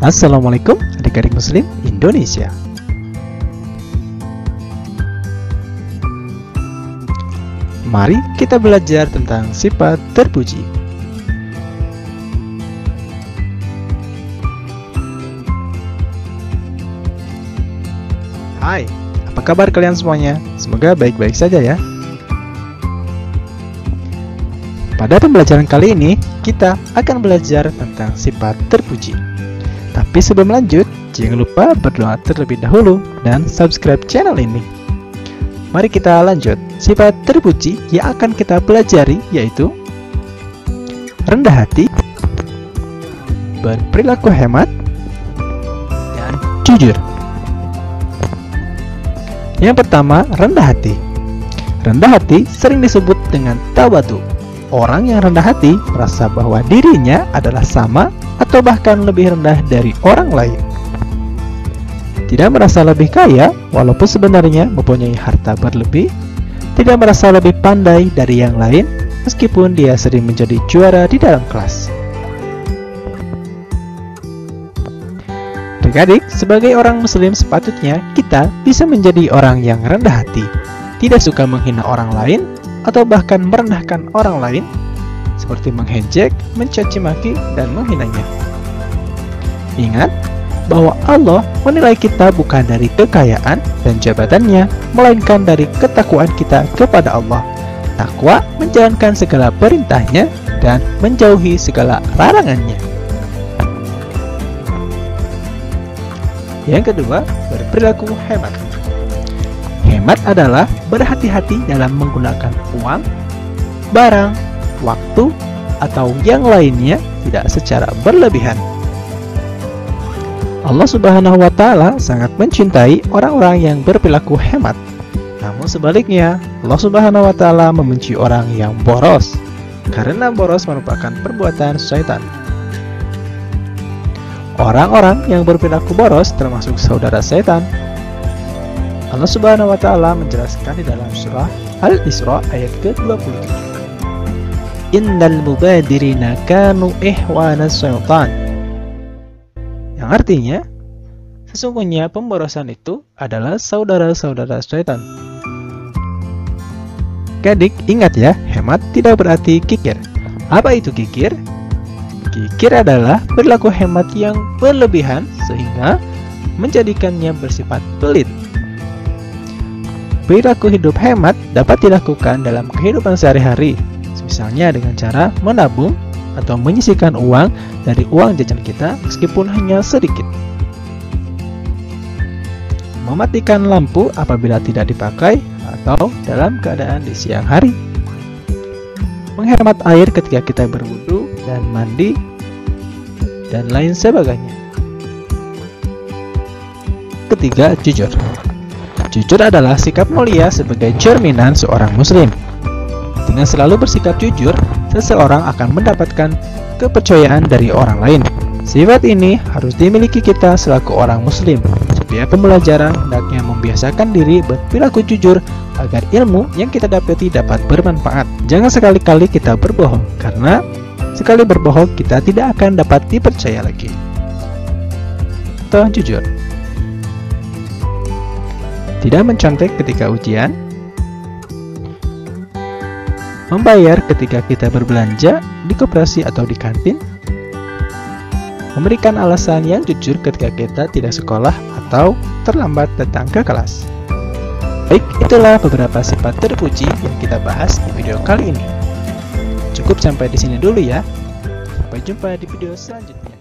Assalamualaikum adik-adik muslim Indonesia. Mari kita belajar tentang sifat terpuji. Hai, apa kabar kalian semuanya? Semoga baik-baik saja ya. Pada pembelajaran kali ini, kita akan belajar tentang sifat terpuji. Tapi sebelum lanjut, jangan lupa berdoa terlebih dahulu dan subscribe channel ini. Mari kita lanjut. Sifat terpuji yang akan kita pelajari yaitu rendah hati, berperilaku hemat, dan jujur. Yang pertama, rendah hati. Rendah hati sering disebut dengan tawadu. Orang yang rendah hati merasa bahwa dirinya adalah sama atau bahkan lebih rendah dari orang lain. Tidak merasa lebih kaya walaupun sebenarnya mempunyai harta berlebih. Tidak merasa lebih pandai dari yang lain meskipun dia sering menjadi juara di dalam kelas. Adik-adik, sebagai orang muslim sepatutnya kita bisa menjadi orang yang rendah hati, tidak suka menghina orang lain atau bahkan merendahkan orang lain, seperti menghejek, mencaci maki, dan menghinanya. Ingat bahwa Allah menilai kita bukan dari kekayaan dan jabatannya, melainkan dari ketakwaan kita kepada Allah. Takwa menjalankan segala perintahnya dan menjauhi segala larangannya. Yang kedua, berperilaku hemat. Hemat adalah berhati-hati dalam menggunakan uang, barang, waktu, atau yang lainnya tidak secara berlebihan. Allah Subhanahu wa Ta'ala sangat mencintai orang-orang yang berperilaku hemat. Namun sebaliknya, Allah Subhanahu wa Ta'ala membenci orang yang boros, karena boros merupakan perbuatan syaitan. Orang-orang yang berperilaku boros termasuk saudara setan. Allah Subhanahu wa Ta'ala menjelaskan di dalam surah Al-Isra ayat ke-27. Innal mubadirina kanu ihwana syaitan. Yang artinya, sesungguhnya pemborosan itu adalah saudara-saudara syaitan. Adik, ingat ya, hemat tidak berarti kikir. Apa itu kikir? Kikir adalah perilaku hemat yang berlebihan sehingga menjadikannya bersifat pelit. Perilaku hidup hemat dapat dilakukan dalam kehidupan sehari-hari, misalnya dengan cara menabung atau menyisihkan uang dari uang jajan kita meskipun hanya sedikit. Mematikan lampu apabila tidak dipakai atau dalam keadaan di siang hari. Menghemat air ketika kita berwudu dan mandi, dan lain sebagainya. Ketiga, jujur. Jujur adalah sikap mulia sebagai cerminan seorang muslim. Dengan selalu bersikap jujur, seseorang akan mendapatkan kepercayaan dari orang lain. Sifat ini harus dimiliki kita selaku orang muslim. Setiap pembelajaran hendaknya membiasakan diri berperilaku jujur agar ilmu yang kita dapati dapat bermanfaat. Jangan sekali-kali kita berbohong, karena sekali berbohong kita tidak akan dapat dipercaya lagi. Contoh jujur. Tidak mencontek ketika ujian. Membayar ketika kita berbelanja di koperasi atau di kantin. Memberikan alasan yang jujur ketika kita tidak sekolah atau terlambat datang ke kelas. Baik, itulah beberapa sifat terpuji yang kita bahas di video kali ini. Cukup sampai di sini dulu ya. Sampai jumpa di video selanjutnya.